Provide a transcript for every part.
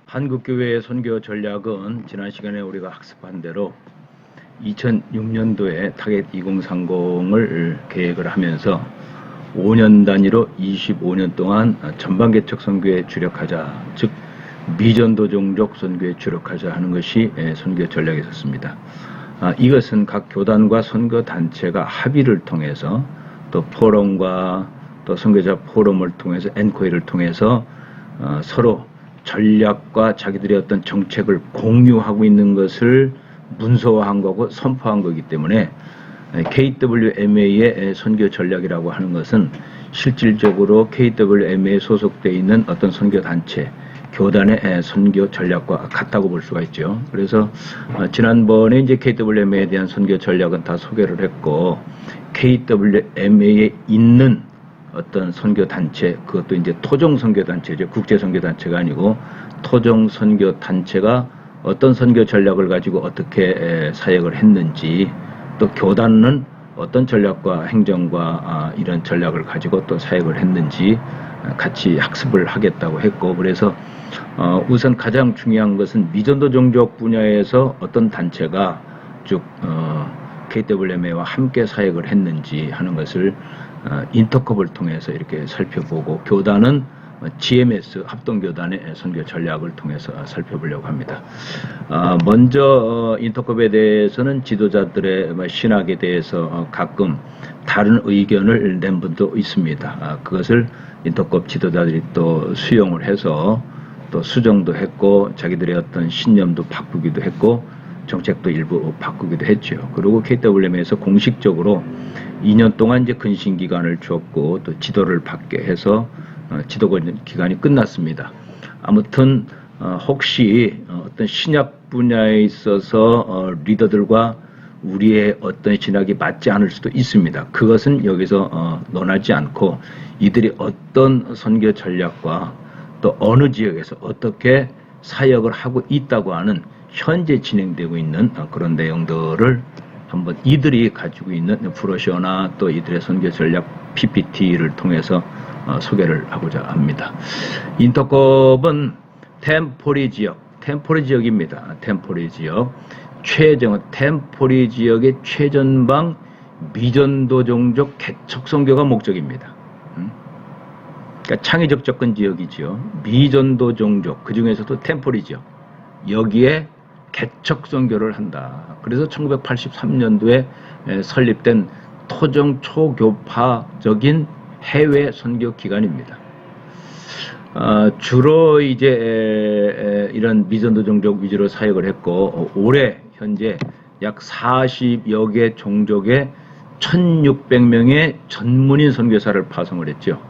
한국교회의 선교 전략은 지난 시간에 우리가 학습한 대로 2006년도에 타겟 2030을 계획을 하면서 5년 단위로 25년 동안 전방개척 선교에 주력하자, 즉 미전도 종족 선교에 주력하자 하는 것이 선교 전략이었습니다. 이것은 각 교단과 선교 단체가 합의를 통해서 또 포럼과 또 선교자 포럼을 통해서 엔코이를 통해서 서로 전략과 자기들의 어떤 정책을 공유하고 있는 것을 문서화한 거고 선포한 거기 때문에 KWMA의 선교 전략이라고 하는 것은 실질적으로 KWMA에 소속되어 있는 어떤 선교 단체, 교단의 선교 전략과 같다고 볼 수가 있죠. 그래서 지난번에 이제 KWMA에 대한 선교 전략은 다 소개를 했고, KWMA에 있는 어떤 선교 단체, 그것도 이제 토종 선교 단체죠. 국제 선교 단체가 아니고 토종 선교 단체가 어떤 선교 전략을 가지고 어떻게 사역을 했는지, 또 교단은 어떤 전략과 행정과 이런 전략을 가지고 또 사역을 했는지 같이 학습을 하겠다고 했고, 그래서 우선 가장 중요한 것은 미전도 종족 분야에서 어떤 단체가 쭉 KWMA와 함께 사역을 했는지 하는 것을 인터컵을 통해서 이렇게 살펴보고, 교단은 GMS 합동교단의 선교 전략을 통해서 살펴보려고 합니다. 먼저 인터컵에 대해서는 지도자들의 신학에 대해서 가끔 다른 의견을 낸 분도 있습니다. 그것을 인터컵 지도자들이 또 수용을 해서 또 수정도 했고, 자기들의 어떤 신념도 바꾸기도 했고, 정책도 일부 바꾸기도 했죠. 그리고 KWM에서 공식적으로 2년 동안 이제 근신 기간을 주었고, 또 지도를 받게 해서 지도 기간이 끝났습니다. 아무튼 혹시 어떤 신약 분야에 있어서 리더들과 우리의 어떤 신학이 맞지 않을 수도 있습니다. 그것은 여기서 논하지 않고, 이들이 어떤 선교 전략과 또 어느 지역에서 어떻게 사역을 하고 있다고 하는 현재 진행되고 있는 그런 내용들을 한번 이들이 가지고 있는 브로셔나 또 이들의 선교 전략 PPT를 통해서 소개를 하고자 합니다. 인터컵은 템포리 지역입니다. 템포리 지역, 템포리 지역의 최전방 미전도 종족 개척 선교가 목적입니다. 그러니까 창의적 접근 지역이죠. 미전도 종족, 그 중에서도 템포리 지역, 여기에 개척 선교를 한다. 그래서 1983년도에 설립된 토종 초교파적인 해외 선교 기관입니다. 주로 이제 이런 미전도 종족 위주로 사역을 했고, 올해 현재 약 40여 개 종족의 1600명의 전문인 선교사를 파송을 했죠.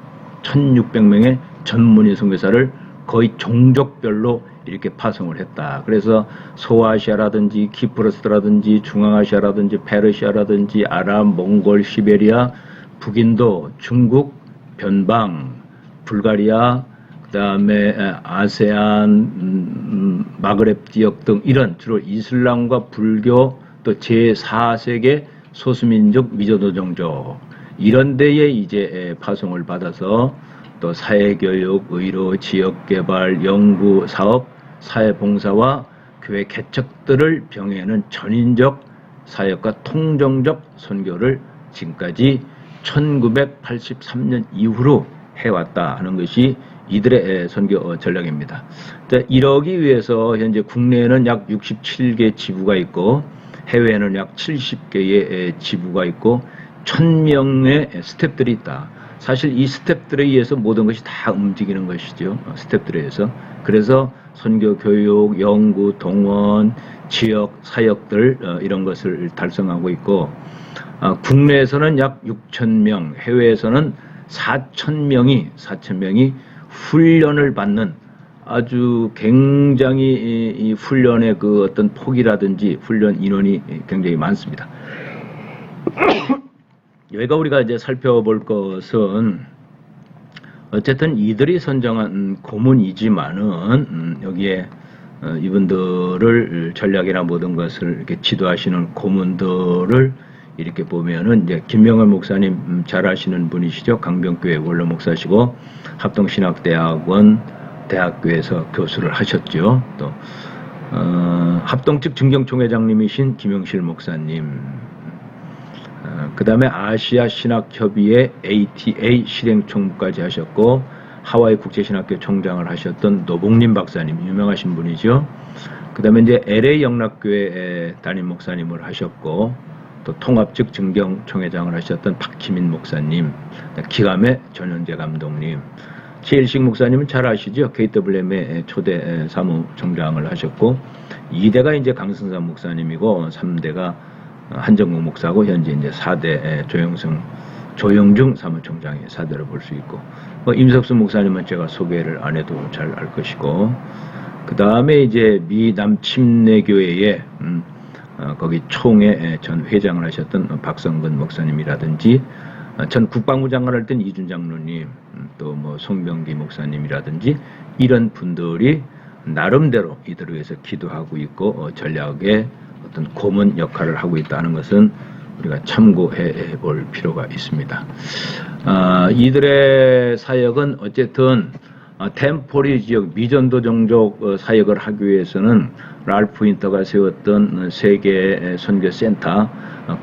1600명의 전문인 선교사를 거의 종족별로 이렇게 파송을 했다. 그래서 소아시아라든지 키프로스라든지 중앙아시아라든지 페르시아라든지 아랍, 몽골, 시베리아, 북인도, 중국, 변방, 불가리아, 그 다음에 아세안, 마그렙 지역 등 이런 주로 이슬람과 불교 또 제4세계 소수민족 미전도 종족 이런 데에 이제 파송을 받아서 또 사회교육, 의료, 지역개발, 연구, 사업, 사회봉사와 교회 개척들을 병행하는 전인적 사역과 통정적 선교를 지금까지 1983년 이후로 해왔다 하는 것이 이들의 선교 전략입니다. 이러기 위해서 현재 국내에는 약 67개 지부가 있고, 해외에는 약 70개의 지부가 있고, 1000명의 스태프들이 있다. 사실 이 스태프들에 의해서 모든 것이 다 움직이는 것이죠. 스태프들에 의해서. 그래서 선교, 교육, 연구, 동원, 지역, 사역들 이런 것을 달성하고 있고, 국내에서는 약 6,000명, 해외에서는 4,000명이 훈련을 받는 아주 굉장히 이 훈련의 그 어떤 폭이라든지 훈련 인원이 굉장히 많습니다. 여기가 우리가 이제 살펴볼 것은 어쨌든 이들이 선정한 고문이지만은 여기에 이분들을 전략이나 모든 것을 이렇게 지도하시는 고문들을 이렇게 보면은 이제 김명환 목사님 잘 아시는 분이시죠. 강병교회 원로 목사시고 합동신학대학원 대학교에서 교수를 하셨죠. 또 합동측 증경총회장님이신 김영실 목사님, 그 다음에 아시아 신학협의회 ATA 실행총무까지 하셨고 하와이 국제신학교 총장을 하셨던 노봉림 박사님, 유명하신 분이죠. 그 다음에 이제 LA 영락교회 담임 목사님을 하셨고 또 통합측 증경총회장을 하셨던 박희민 목사님, 기감의 전현재 감독님, 최일식 목사님은 잘 아시죠? KWM의 초대 사무총장을 하셨고 2대가 이제 강승삼 목사님이고 3대가 한정국 목사고 현재 이제 4대 조영중 사무총장의 4대를 볼 수 있고 임석수 목사님은 제가 소개를 안 해도 잘 알 것이고 그 다음에 이제 미남 침례교회의 거기 총회 전 회장을 하셨던 박성근 목사님이라든지 전 국방부 장관을 했던 이준 장로님, 또 뭐 송병기 목사님이라든지 이런 분들이 나름대로 이들을 위해서 기도하고 있고 전략의 어떤 고문 역할을 하고 있다는 것은 우리가 참고해 볼 필요가 있습니다. 이들의 사역은 어쨌든 템포리 지역 미전도 종족 사역을 하기 위해서는 랄프 윈터가 세웠던 세계 선교센터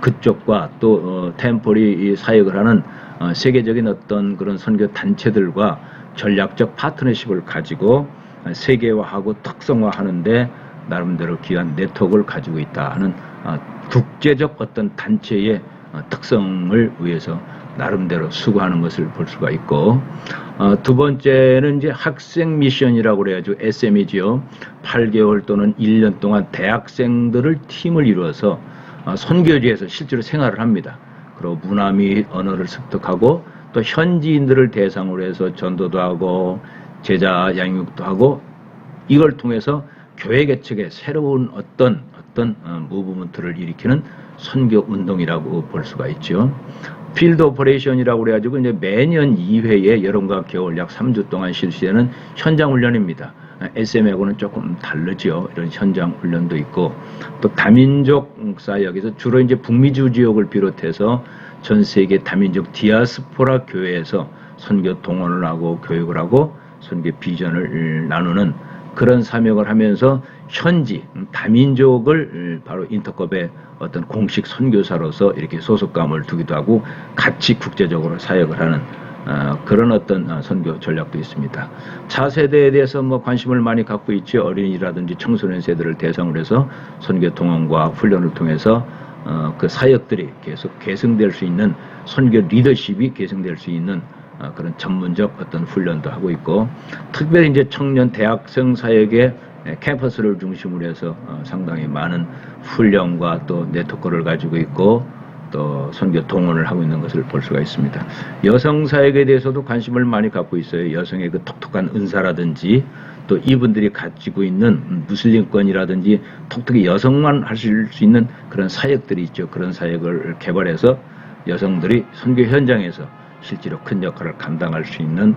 그쪽과 또 템포리 사역을 하는 세계적인 어떤 그런 선교 단체들과 전략적 파트너십을 가지고 세계화하고 특성화하는데 나름대로 귀한 네트워크를 가지고 있다 하는 국제적 어떤 단체의 특성을 위해서 나름대로 수고하는 것을 볼 수가 있고 두 번째는 이제 학생 미션이라고 그래가지고 SM이지요. 8개월 또는 1년 동안 대학생들을 팀을 이루어서 선교지에서 실제로 생활을 합니다. 그리고 문화 및 언어를 습득하고 또 현지인들을 대상으로 해서 전도도 하고 제자 양육도 하고 이걸 통해서 교회 개척의 새로운 어떤 무브먼트를 일으키는 선교 운동이라고 볼 수가 있죠. 필드 오퍼레이션이라고 그래가지고 이제 매년 2회에 여름과 겨울 약 3주 동안 실시되는 현장 훈련입니다. SM하고는 조금 다르죠. 이런 현장 훈련도 있고 또 다민족 사역에서 주로 이제 북미주 지역을 비롯해서 전 세계 다민족 디아스포라 교회에서 선교 동원을 하고 교육을 하고 선교 비전을 나누는 그런 사역을 하면서 현지 다민족을 바로 인터컵의 어떤 공식 선교사로서 이렇게 소속감을 두기도 하고 같이 국제적으로 사역을 하는 그런 어떤 선교 전략도 있습니다. 차세대에 대해서 뭐 관심을 많이 갖고 있죠. 어린이라든지 청소년 세대를 대상으로 해서 선교 동원과 훈련을 통해서 그 사역들이 계속 계승될 수 있는 선교 리더십이 계승될 수 있는 그런 전문적 어떤 훈련도 하고 있고 특별히 이제 청년 대학생 사역의 캠퍼스를 중심으로 해서 상당히 많은 훈련과 또 네트워크를 가지고 있고 또 선교 동원을 하고 있는 것을 볼 수가 있습니다. 여성 사역에 대해서도 관심을 많이 갖고 있어요. 여성의 그 독특한 은사라든지 또 이분들이 가지고 있는 무슬림권이라든지 독특히 여성만 하실 수 있는 그런 사역들이 있죠. 그런 사역을 개발해서 여성들이 선교 현장에서 실제로 큰 역할을 감당할 수 있는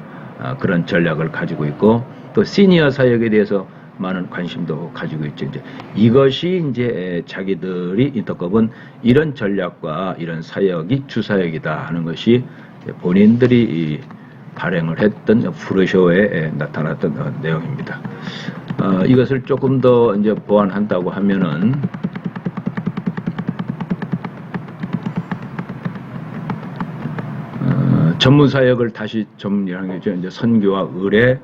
그런 전략을 가지고 있고 또 시니어 사역에 대해서 많은 관심도 가지고 있죠. 이것이 이제 자기들이 인터컵은 이런 전략과 이런 사역이 주사역이다 하는 것이 본인들이 발행을 했던 브로셔에 나타났던 내용입니다. 이것을 조금 더 이제 보완한다고 하면은 전문 사역을 다시 정리하는 거죠. 이제 선교와 의례,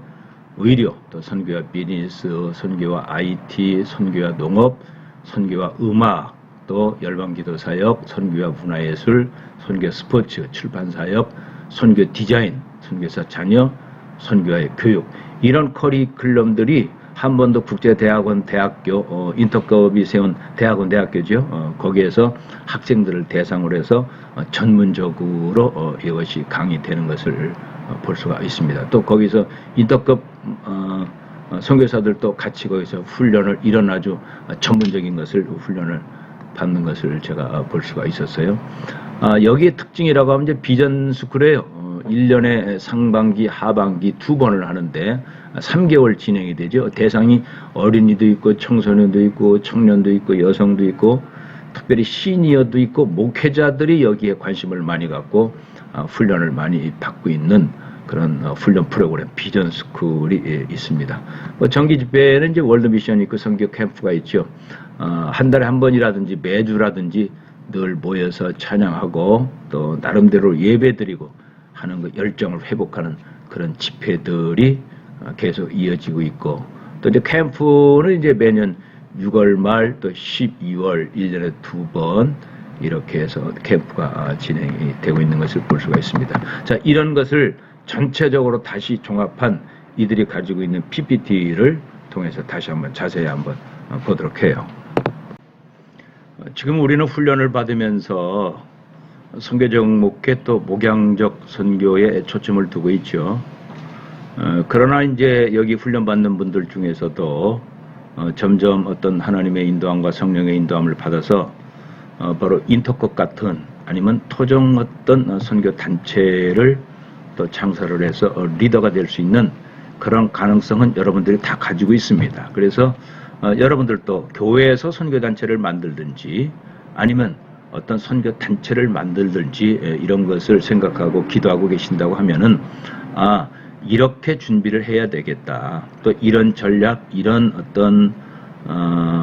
의료, 또 선교와 비즈니스, 선교와 IT, 선교와 농업, 선교와 음악, 또 열방기도 사역, 선교와 문화예술, 선교 스포츠, 출판 사역, 선교 디자인, 선교사 자녀, 선교와의 교육 이런 커리큘럼들이 한 번 더 국제대학원 대학교 인터컵이 세운 대학원 대학교죠. 거기에서 학생들을 대상으로 해서 전문적으로 이것이 강의되는 것을 볼 수가 있습니다. 또 거기서 인터컵 선교사들도 같이 거기서 훈련을 이런 아주 전문적인 것을 훈련을 받는 것을 제가 볼 수가 있었어요. 여기에 특징이라고 하면 이제 비전 스쿨이에요. 1년에 상반기, 하반기 2번을 하는데 3개월 진행이 되죠. 대상이 어린이도 있고 청소년도 있고 청년도 있고 여성도 있고 특별히 시니어도 있고 목회자들이 여기에 관심을 많이 갖고 훈련을 많이 받고 있는 그런 훈련 프로그램 비전 스쿨이 있습니다. 뭐 정기 집회는 이제 월드 미션 있고 선교 캠프가 있죠. 한 달에 한 번이라든지 매주라든지 늘 모여서 찬양하고 또 나름대로 예배드리고 하는 그 열정을 회복하는 그런 집회들이 계속 이어지고 있고, 또 이제 캠프는 이제 매년 6월 말 또 12월 1년에 2번 이렇게 해서 캠프가 진행이 되고 있는 것을 볼 수가 있습니다. 자, 이런 것을 전체적으로 다시 종합한 이들이 가지고 있는 PPT를 통해서 다시 한번 자세히 한번 보도록 해요. 지금 우리는 훈련을 받으면서 선교적 목회 또 목양적 선교에 초점을 두고 있죠. 그러나 이제 여기 훈련받는 분들 중에서도 점점 어떤 하나님의 인도함과 성령의 인도함을 받아서 바로 인터컵 같은 아니면 토종 어떤 선교 단체를 또 창설을 해서 리더가 될 수 있는 그런 가능성은 여러분들이 다 가지고 있습니다. 그래서 여러분들도 교회에서 선교 단체를 만들든지 아니면 어떤 선교 단체를 만들든지 이런 것을 생각하고 기도하고 계신다고 하면은 이렇게 준비를 해야 되겠다. 또 이런 전략, 이런 어떤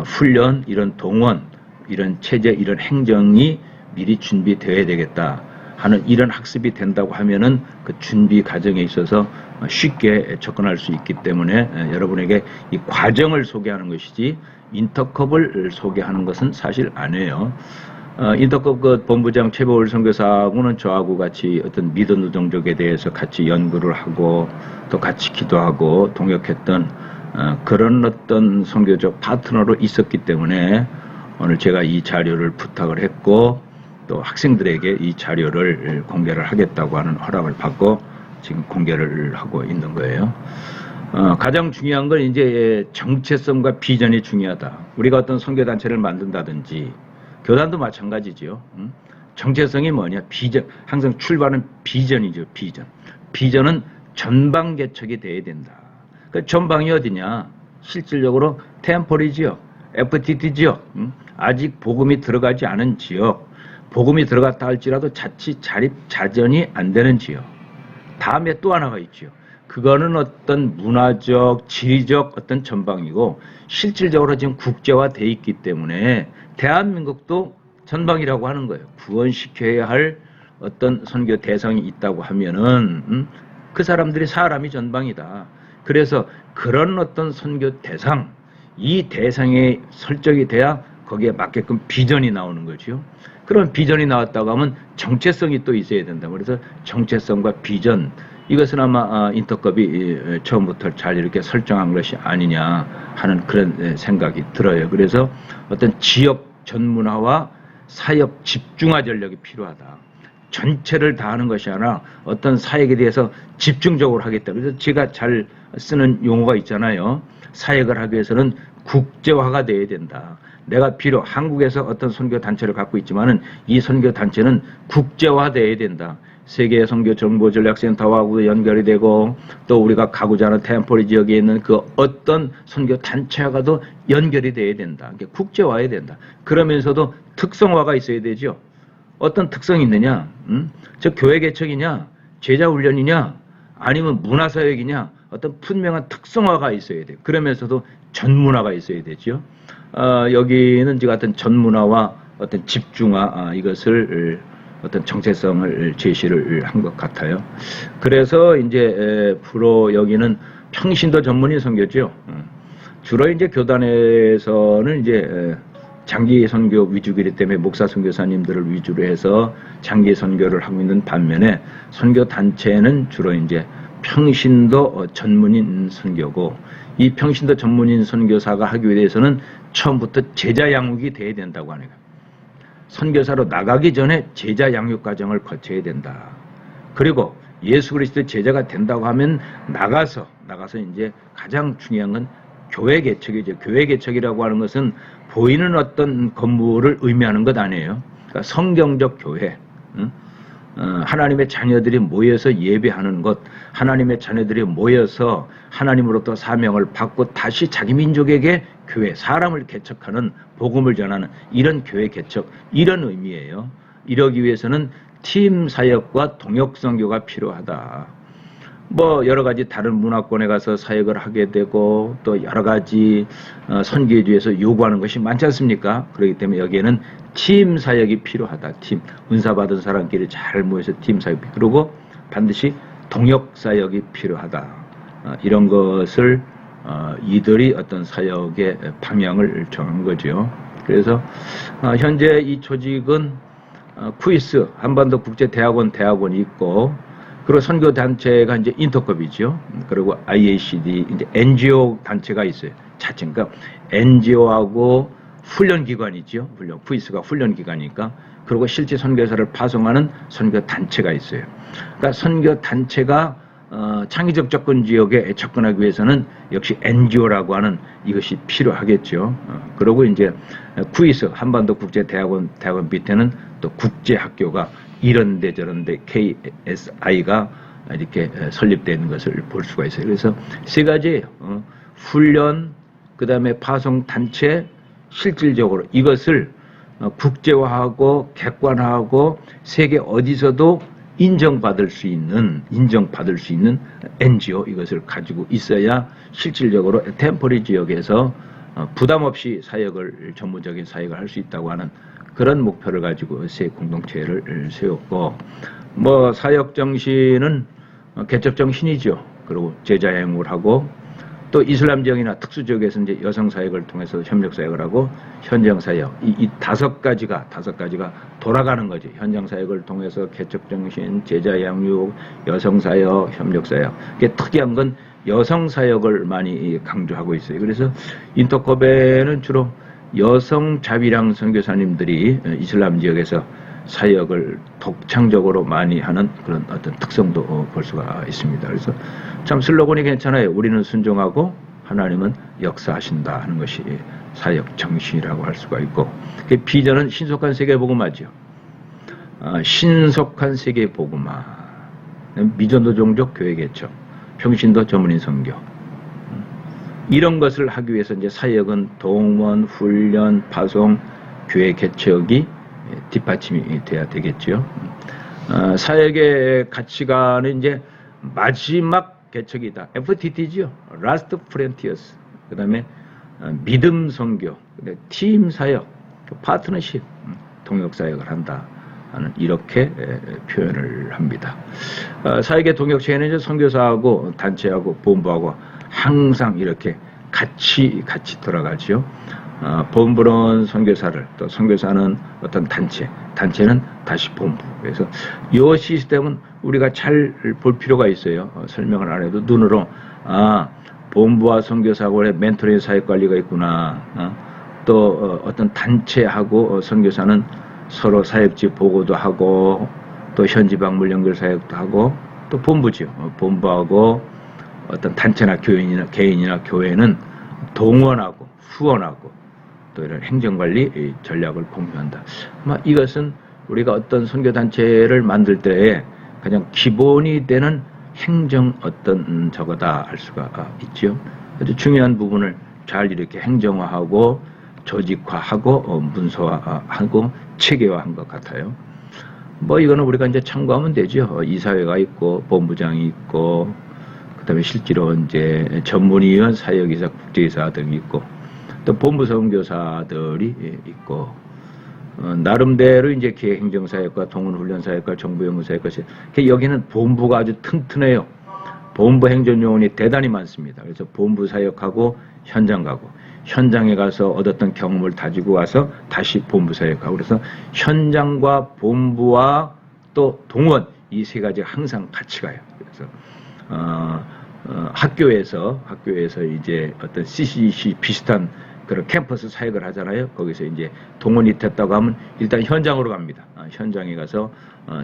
훈련, 이런 동원, 이런 체제, 이런 행정이 미리 준비되어야 되겠다 하는 이런 학습이 된다고 하면은 그 준비 과정에 있어서 쉽게 접근할 수 있기 때문에 여러분에게 이 과정을 소개하는 것이지 인터컵을 소개하는 것은 사실 아니에요. 인터컵 그 본부장 최보월 선교사하고는 저하고 같이 어떤 믿음 노동족에 대해서 같이 연구를 하고 또 같이 기도하고 동역했던 그런 어떤 선교적 파트너로 있었기 때문에 오늘 제가 이 자료를 부탁을 했고 또 학생들에게 이 자료를 공개를 하겠다고 하는 허락을 받고 지금 공개를 하고 있는 거예요. 가장 중요한 건 이제 정체성과 비전이 중요하다. 우리가 어떤 선교단체를 만든다든지 교단도 마찬가지죠. 정체성이 뭐냐? 비전. 항상 출발은 비전이죠. 비전. 비전은 전방 개척이 돼야 된다. 그 전방이 어디냐? 실질적으로 템포리 지역, FTT 지역, 아직 복음이 들어가지 않은 지역, 복음이 들어갔다 할지라도 자칫 자립 자전이 안 되는 지역. 다음에 또 하나가 있죠. 그거는 어떤 문화적, 지리적 어떤 전방이고 실질적으로 지금 국제화돼 있기 때문에 대한민국도 전방이라고 하는 거예요. 구원시켜야 할 어떤 선교 대상이 있다고 하면은 그 사람들이 사람이 전방이다. 그래서 그런 어떤 선교 대상, 이 대상에 설정이 돼야 거기에 맞게끔 비전이 나오는 거죠. 그런 비전이 나왔다고 하면 정체성이 또 있어야 된다. 그래서 정체성과 비전, 이것은 아마 인터컵이 처음부터 잘 이렇게 설정한 것이 아니냐 하는 그런 생각이 들어요. 그래서 어떤 지역 전문화와 사역 집중화 전략이 필요하다. 전체를 다 하는 것이 아니라 어떤 사역에 대해서 집중적으로 하겠다. 그래서 제가 잘 쓰는 용어가 있잖아요. 사역을 하기 위해서는 국제화가 돼야 된다. 내가 비록 한국에서 어떤 선교 단체를 갖고 있지만은 이 선교 단체는 국제화돼야 된다. 세계 선교 정보 전략 센터하고도 연결이 되고 또 우리가 가고자 하는 템포리 지역에 있는 그 어떤 선교 단체와도 연결이 돼야 된다. 국제화해야 된다. 그러면서도 특성화가 있어야 되죠. 어떤 특성이 있느냐? 저 교회 개척이냐? 제자 훈련이냐? 아니면 문화사역이냐? 어떤 분명한 특성화가 있어야 돼요. 그러면서도 전문화가 있어야 되죠. 여기는 지금 같은 전문화와 어떤 집중화 이것을 어떤 정체성을 제시를 한 것 같아요. 그래서 이제 프로 여기는 평신도 전문인 선교죠. 주로 이제 교단에서는 이제 장기 선교 위주이기 때문에 목사 선교사님들을 위주로 해서 장기 선교를 하고 있는 반면에 선교 단체는 주로 이제 평신도 전문인 선교고, 이 평신도 전문인 선교사가 하기 위해서는 처음부터 제자 양육이 돼야 된다고 하는 거예요. 선교사로 나가기 전에 제자 양육 과정을 거쳐야 된다. 그리고 예수 그리스도의 제자가 된다고 하면 나가서 이제 가장 중요한 건 교회 개척이죠. 교회 개척이라고 하는 것은 보이는 어떤 건물을 의미하는 것 아니에요. 그러니까 성경적 교회. 하나님의 자녀들이 모여서 예배하는 것, 하나님의 자녀들이 모여서 하나님으로부터 사명을 받고 다시 자기 민족에게 교회, 사람을 개척하는, 복음을 전하는 이런 교회 개척, 이런 의미예요. 이러기 위해서는 팀 사역과 동역 선교가 필요하다. 뭐 여러 가지 다른 문화권에 가서 사역을 하게 되고 또 여러 가지 선교주에서 요구하는 것이 많지 않습니까? 그렇기 때문에 여기에는 팀 사역이 필요하다. 팀 은사 받은 사람끼리 잘 모여서 팀 사역이 그리고 반드시 동역 사역이 필요하다. 이런 것을 이들이 어떤 사역의 방향을 정한 거죠. 그래서 현재 이 조직은 쿠이스 한반도 국제대학원이 있고 그리고 선교 단체가 이제 인터컵이죠. 그리고 IACD 이제 NGO 단체가 있어요. 자체 그러니까 NGO하고 훈련 기관이죠. 쿠이스가 훈련 기관이니까 그리고 실제 선교사를 파송하는 선교 단체가 있어요. 그러니까 선교 단체가 창의적 접근 지역에 접근하기 위해서는 역시 NGO라고 하는 이것이 필요하겠죠. 그리고 이제 쿠이스 한반도 국제대학원 밑에는 또 국제학교가 이런데 저런데 KSI가 이렇게 설립되는 것을 볼 수가 있어요. 그래서 세 가지예요. 훈련, 그 다음에 파송 단체, 실질적으로 이것을 국제화하고 객관화하고 세계 어디서도 인정받을 수 있는 NGO 이것을 가지고 있어야 실질적으로 템포리 지역에서 부담 없이 전문적인 사역을 할 수 있다고 하는 그런 목표를 가지고 새 공동체를 세웠고, 뭐 사역 정신은 개척 정신이죠. 그리고 제자 양육을 하고 또 이슬람 지역이나 특수 지역에서 이제 여성 사역을 통해서 협력 사역을 하고 현장 사역 이 다섯 가지가 돌아가는 거지. 현장 사역을 통해서 개척 정신, 제자 양육, 여성 사역, 협력 사역. 이게 특이한 건 여성 사역을 많이 강조하고 있어요. 그래서 인터컵에는 주로 여성 자비랑 선교사님들이 이슬람 지역에서 사역을 독창적으로 많이 하는 그런 어떤 특성도 볼 수가 있습니다. 그래서 참 슬로건이 괜찮아요. 우리는 순종하고 하나님은 역사하신다 하는 것이 사역 정신이라고 할 수가 있고, 그 비전은 신속한 세계 복음화죠. 신속한 세계 복음화, 미전도 종족 교회 개척, 평신도 전문인 선교. 이런 것을 하기 위해서 이제 사역은 동원, 훈련, 파송, 교회 개척이 뒷받침이 돼야 되겠죠. 사역의 가치관은 이제 마지막 개척이다. FTT죠. Last Frontiers. 그 다음에 믿음 선교, 팀 사역, 파트너십, 동역 사역을 한다 하는 이렇게 표현을 합니다. 사역의 동역체에는 이제 선교사하고 단체하고 본부하고 항상 이렇게 같이 돌아가죠. 본부는 선교사를, 또 선교사는 어떤 단체는 다시 본부. 그래서 이 시스템은 우리가 잘 볼 필요가 있어요. 설명을 안 해도 눈으로 본부와 선교사하고의 멘토링 사역 관리가 있구나. 또 어떤 단체하고 선교사는 서로 사역지 보고도 하고 또 현지 방문 연결 사역도 하고 또 본부죠. 본부하고 어떤 단체나 개인이나 교회는 동원하고 후원하고 또 이런 행정관리 전략을 공유한다. 이것은 우리가 어떤 선교단체를 만들 때에 가장 기본이 되는 행정 저거다 할 수가 있죠. 아주 중요한 부분을 잘 이렇게 행정화하고 조직화하고 문서화하고 체계화한 것 같아요. 이거는 우리가 이제 참고하면 되죠. 이사회가 있고 본부장이 있고 그다음에 실제로 이제 전문위원, 사역이사, 국제이사 등이 있고 또 본부 선교사들이 있고 나름대로 이제 기획행정사역과 동원훈련사역과 정부연구사역과 여기는 본부가 아주 튼튼해요. 본부 행정요원이 대단히 많습니다. 그래서 본부 사역하고 현장 가고 현장에 가서 얻었던 경험을 가지고 와서 다시 본부 사역하고 그래서 현장과 본부와 또 동원 이 세 가지가 항상 같이 가요. 그래서 학교에서 이제 어떤 CCC 비슷한 그런 캠퍼스 사역을 하잖아요. 거기서 이제 동원이 됐다고 하면 일단 현장으로 갑니다. 현장에 가서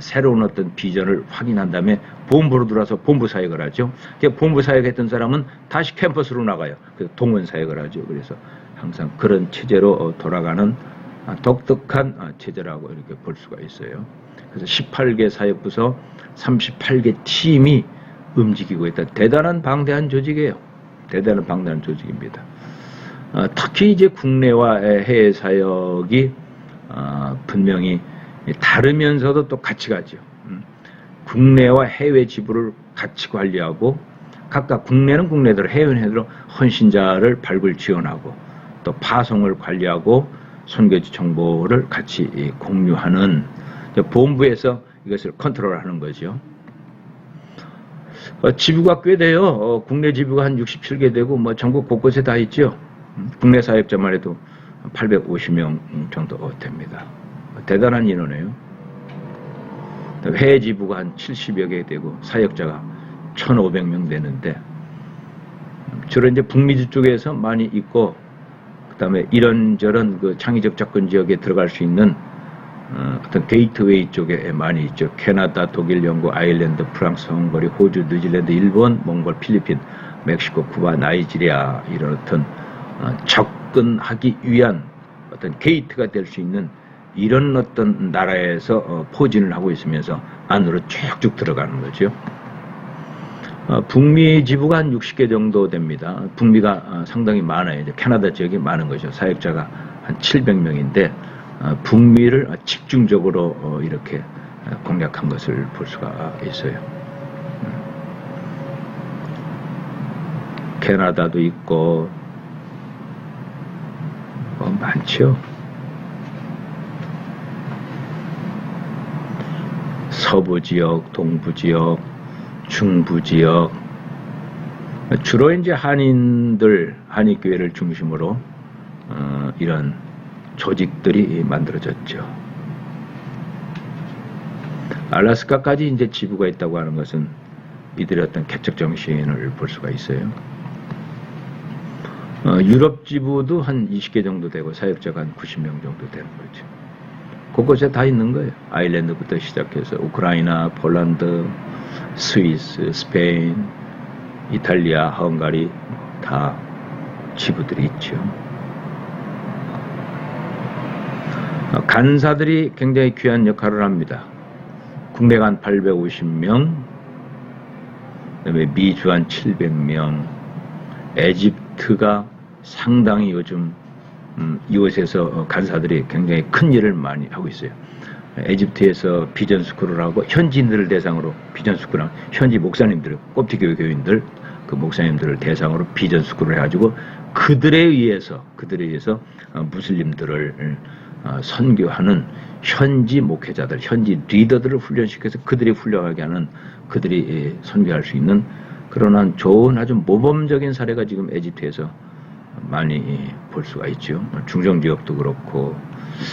새로운 어떤 비전을 확인한 다음에 본부로 들어와서 본부 사역을 하죠. 본부 사역했던 사람은 다시 캠퍼스로 나가요. 그래서 동원 사역을 하죠. 그래서 항상 그런 체제로 돌아가는 독특한 체제라고 이렇게 볼 수가 있어요. 그래서 18개 사역부서 38개 팀이 움직이고 있다. 대단한 방대한 조직이에요. 대단한 방대한 조직입니다. 특히 이제 국내와 해외 사역이 분명히 다르면서도 또 같이 가죠. 국내와 해외 지부를 같이 관리하고 각각 국내는 국내대로 해외는 해외대로 헌신자를 발굴 지원하고 또 파송을 관리하고 선교지 정보를 같이 공유하는 본부에서 이것을 컨트롤하는 거죠. 지부가 꽤 돼요. 국내 지부가 한 67개 되고 뭐 전국 곳곳에 다 있죠. 국내 사역자만 해도 850명 정도 됩니다. 대단한 인원이에요. 해외 지부가 한 70여 개 되고 사역자가 1,500명 되는데 주로 이제 북미주 쪽에서 많이 있고 그다음에 이런저런 그 창의적 접근 지역에 들어갈 수 있는 어떤 게이트웨이 쪽에 많이 있죠. 캐나다, 독일, 영국, 아일랜드, 프랑스, 헝가리, 호주, 뉴질랜드, 일본, 몽골, 필리핀, 멕시코, 쿠바, 나이지리아 이런 어떤 접근하기 위한 어떤 게이트가 될 수 있는 이런 어떤 나라에서 포진을 하고 있으면서 안으로 쭉쭉 들어가는 거죠. 북미 지부가 한 60개 정도 됩니다. 북미가 상당히 많아요. 이제 캐나다 지역이 많은 거죠. 사역자가 한 700명인데 북미를 집중적으로 이렇게 공략한 것을 볼 수가 있어요. 캐나다도 있고 많죠. 서부 지역, 동부 지역, 중부 지역 주로 이제 한인들, 한인교회를 중심으로 이런 조직들이 만들어졌죠. 알래스카까지 이제 지부가 있다고 하는 것은 이들의 어떤 개척 정신을 볼 수가 있어요. 유럽 지부도 한 20개 정도 되고 사역자가 한 90명 정도 되는 거죠. 곳곳에 다 있는 거예요. 아일랜드부터 시작해서 우크라이나, 폴란드, 스위스, 스페인, 이탈리아, 헝가리 다 지부들이 있죠. 간사들이 굉장히 귀한 역할을 합니다. 국내가 한 850명, 그다음에 미주 한 700명, 에집트가 상당히 요즘 이곳에서 간사들이 굉장히 큰 일을 많이 하고 있어요. 에집트에서 비전 스쿨을 하고 현지인들을 대상으로 비전 스쿨을 현지 목사님들, 꼽티교회 교인들, 그 목사님들을 대상으로 비전 스쿨을 해가지고 그들에 의해서 무슬림들을 선교하는 현지 목회자들, 현지 리더들을 훈련시켜서 그들이 훌륭하게 하는 그들이 선교할 수 있는 그런 좋은 아주 모범적인 사례가 지금 에집트에서 많이 볼 수가 있죠. 중동 지역도 그렇고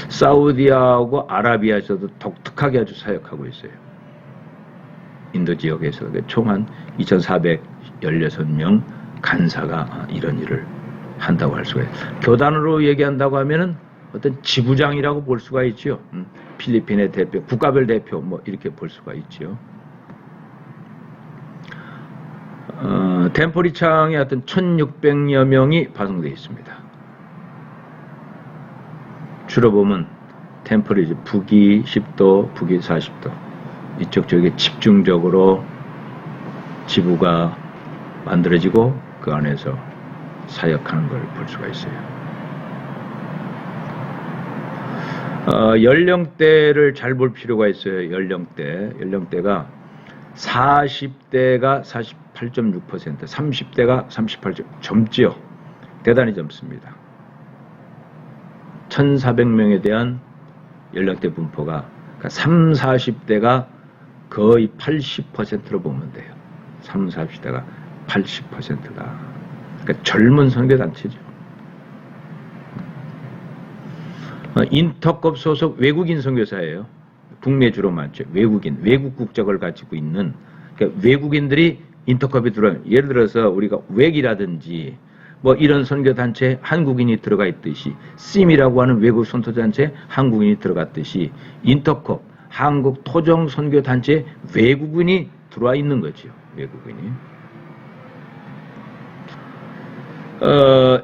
사우디하고 아라비아에서도 독특하게 아주 사역하고 있어요. 인도 지역에서 총 한 2,416명 간사가 이런 일을 한다고 할 수가 있어요. 교단으로 얘기한다고 하면은 어떤 지부장이라고 볼 수가 있죠. 필리핀의 대표, 국가별 대표 뭐 이렇게 볼 수가 있죠. 템포리창에 어떤 1,600여 명이 파송되어 있습니다. 주로 보면 템포리 북위 10도, 북위 40도 이쪽 쪽에 집중적으로 지부가 만들어지고 그 안에서 사역하는 걸 볼 수가 있어요. 연령대를 잘 볼 필요가 있어요. 연령대가 40대가 48.6%, 30대가 38.0%, 젊지요. 대단히 젊습니다. 1,400명에 대한 연령대 분포가 그러니까 30, 40대가 거의 80%로 보면 돼요. 30, 40대가 80%가 그러니까 젊은 선교단체죠. 인터컵 소속 외국인 선교사예요. 국내 주로 많죠. 외국 국적을 가지고 있는 그러니까 외국인들이 인터컵에 들어가요. 예를 들어서 우리가 웩이라든지 뭐 이런 선교단체에 한국인이 들어가 있듯이 씀이라고 하는 외국 선교단체에 한국인이 들어갔듯이 인터컵 한국 토종 선교단체에 외국인이 들어와 있는 거죠. 외국인이.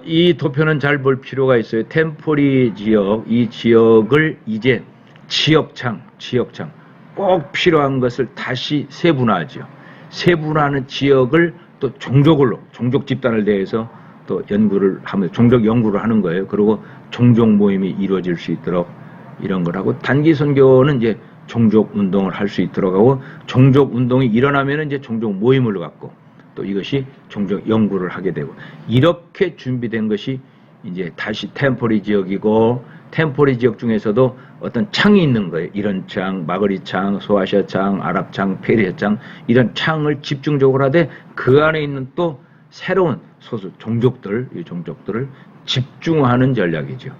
이 도표는 잘 볼 필요가 있어요. 템포리 지역, 이 지역을 이제 지역창 꼭 필요한 것을 다시 세분화하죠. 세분화하는 지역을 또 종족 집단을 대해서 또 연구를 하면 종족 연구를 하는 거예요. 그리고 종족 모임이 이루어질 수 있도록 이런 걸 하고 단기 선교는 이제 종족 운동을 할 수 있도록 하고, 종족 운동이 일어나면은 이제 종족 모임을 갖고 또 이것이 종족 연구를 하게 되고, 이렇게 준비된 것이 이제 다시 템포리 지역이고, 템포리 지역 중에서도 어떤 창이 있는 거예요. 이런 창, 마그리 창, 소아시아 창, 아랍 창, 페르시아 창, 이런 창을 집중적으로 하되 그 안에 있는 또 새로운 소수 종족들, 이 종족들을 집중화하는 전략이죠.